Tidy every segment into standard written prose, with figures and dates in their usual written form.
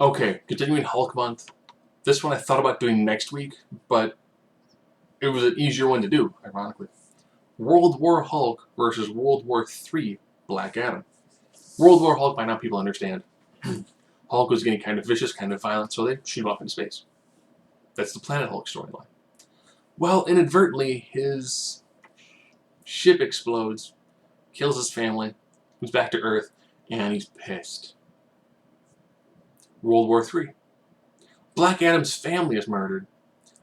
Okay, continuing Hulk month. This one I thought about doing next week, but it was an easier one to do, ironically. World War Hulk versus World War III Black Adam. World War Hulk, by now people understand. Hulk was getting kind of vicious, kind of violent, so they shoot him off into space. That's the Planet Hulk storyline. Well, inadvertently, his ship explodes, kills his family, comes back to Earth, and he's pissed. World War III. Black Adam's family is murdered.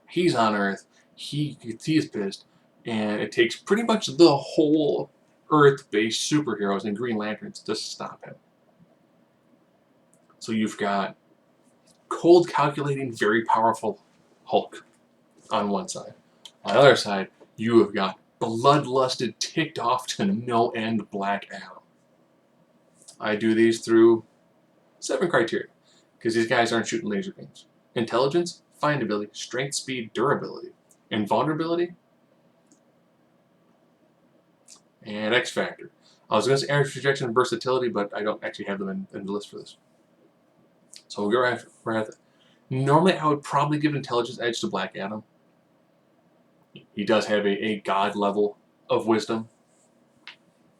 He's on Earth. He is pissed, and it takes pretty much the whole Earth-based superheroes and Green Lanterns to stop him. So you've got cold, calculating, very powerful Hulk on one side. On the other side, you have got bloodlusted, ticked off to no end Black Adam. I do these through 7 criteria, because these guys aren't shooting laser beams. Intelligence, findability, strength, speed, durability, invulnerability, and X Factor. I was going to say average projection and versatility, but I don't actually have them in the list for this. So we'll go right at it. Normally, I would probably give intelligence edge to Black Adam. He does have a god level of wisdom.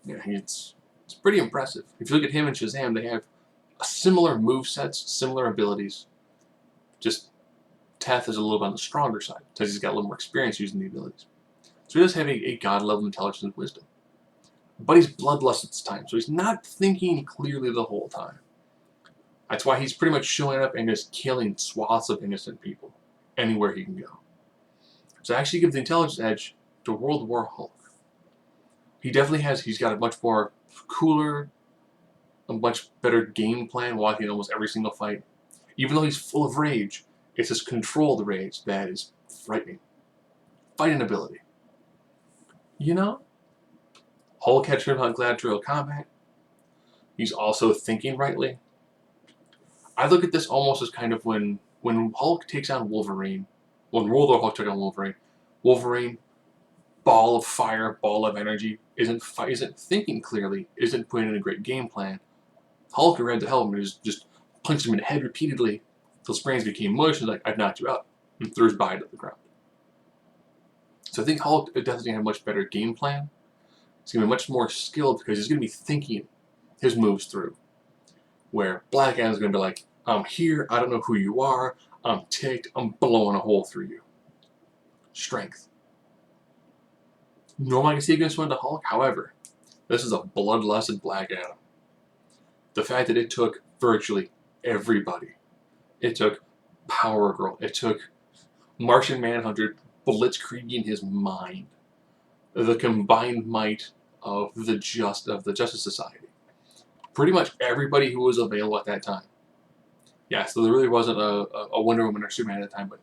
Yeah, it's pretty impressive. If you look at him and Shazam, they have similar movesets, similar abilities. Just Teth is a little bit on the stronger side, because he's got a little more experience using the abilities. So he does have a god level intelligence and wisdom. But he's bloodlust at this time, so he's not thinking clearly the whole time. That's why he's pretty much showing up and just killing swaths of innocent people anywhere he can go. So I actually give the intelligence edge to World War Hulk. He definitely he's got a much more cooler, a much better game plan walking almost every single fight. Even though he's full of rage, it's his controlled rage that is frightening. Fighting ability. You know? Hulk had turned on gladiatorial combat. He's also thinking rightly. I look at this almost as kind of when Hulk takes on Wolverine, when World War Hulk took on Wolverine, ball of fire, ball of energy, isn't thinking clearly, isn't putting in a great game plan. Hulk grabbed the helmet and just punched him in the head repeatedly until his brains became mush and like, I've knocked you out, and threw his body to the ground. So I think Hulk definitely have a much better game plan. He's going to be much more skilled because he's going to be thinking his moves through. Where Black Adam's going to be like, I'm here, I don't know who you are, I'm ticked, I'm blowing a hole through you. Strength. Normally I can see against one to Hulk, however, this is a bloodlusted Black Adam. The fact that it took virtually everybody. It took Power Girl, it took Martian Manhunter blitzkrieging his mind. The combined might of the Justice Society. Pretty much everybody who was available at that time. Yeah, so there really wasn't a Wonder Woman or Superman at the time, but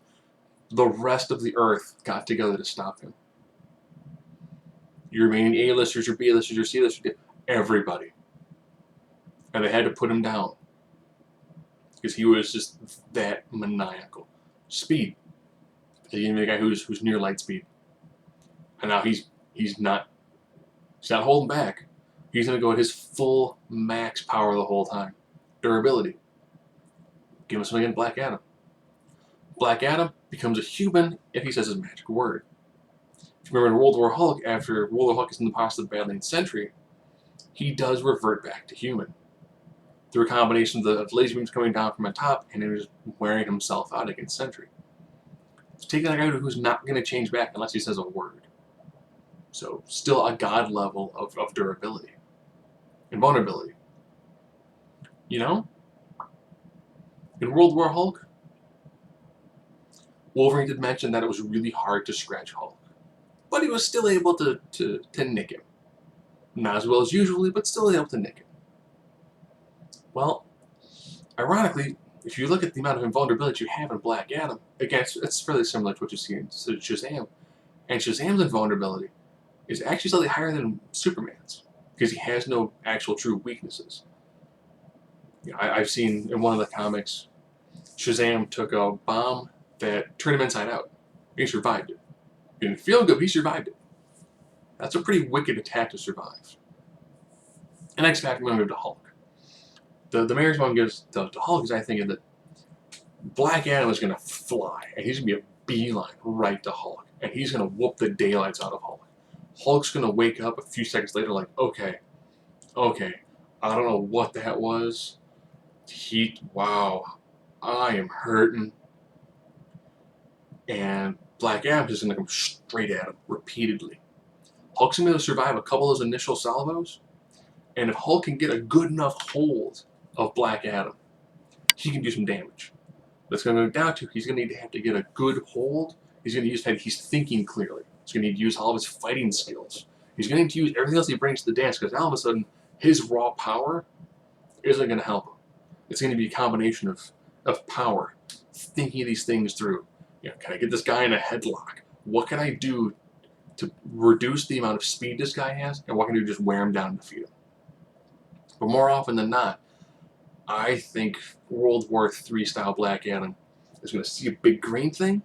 the rest of the Earth got together to stop him. Your remaining A-listers, your B-listers, your C-listers, everybody. And they had to put him down. Because he was just that maniacal. Speed. He's the guy who's near light speed. And now he's not holding back. He's going to go at his full max power the whole time. Durability. Give him something in Black Adam. Black Adam becomes a human if he says his magic word. If you remember in World War Hulk, after World War Hulk is in the process of battling Sentry, he does revert back to human. Through a combination of the laser beams coming down from on top and then just wearing himself out against Sentry. It's taking a guy who's not going to change back unless he says a word. So still a god level of durability. And vulnerability. You know? In World War Hulk, Wolverine did mention that it was really hard to scratch Hulk. But he was still able to nick him. Not as well as usually, but still able to nick him. Well, ironically, if you look at the amount of invulnerability you have in Black Adam, again, it's fairly similar to what you see in Shazam. And Shazam's invulnerability is actually slightly higher than Superman's, because he has no actual true weaknesses. You know, I've seen in one of the comics, Shazam took a bomb that turned him inside out. He survived it. He didn't feel good, but he survived it. That's a pretty wicked attack to survive. And X Factor, I'm going to go to Hulk. The mayor's one gives to Hulk is I think that Black Adam is going to fly, and he's going to be a beeline right to Hulk, and he's going to whoop the daylights out of Hulk. Hulk's going to wake up a few seconds later like, okay, I don't know what that was. Wow, I am hurting. And Black Adam's just going to come straight at him repeatedly. Hulk's going to be able to survive a couple of those initial salvos, and if Hulk can get a good enough hold of Black Adam, he can do some damage. That's going to go down to he's going to have to get a good hold. He's going to use he's thinking clearly. He's going to need to use all of his fighting skills. He's going to need to use everything else he brings to the dance, because all of a sudden his raw power isn't going to help him. It's going to be a combination of power, thinking these things through. Can I get this guy in a headlock? What can I do to reduce the amount of speed this guy has, and what can I do to just wear him down and defeat him? But more often than not, I think World War III style Black Adam is going to see a big green thing.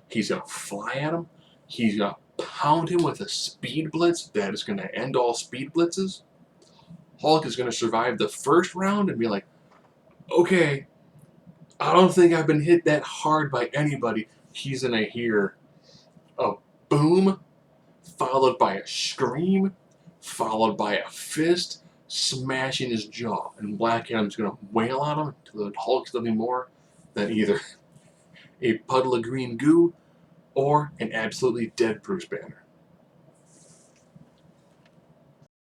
He's going to fly at him. He's going to pound him with a speed blitz that is going to end all speed blitzes. Hulk is going to survive the first round and be like, okay, I don't think I've been hit that hard by anybody. He's going to hear a boom, followed by a scream, followed by a fist, smashing his jaw, and Black Adam's going to wail on him until the Hulk's nothing more than either a puddle of green goo or an absolutely dead Bruce Banner.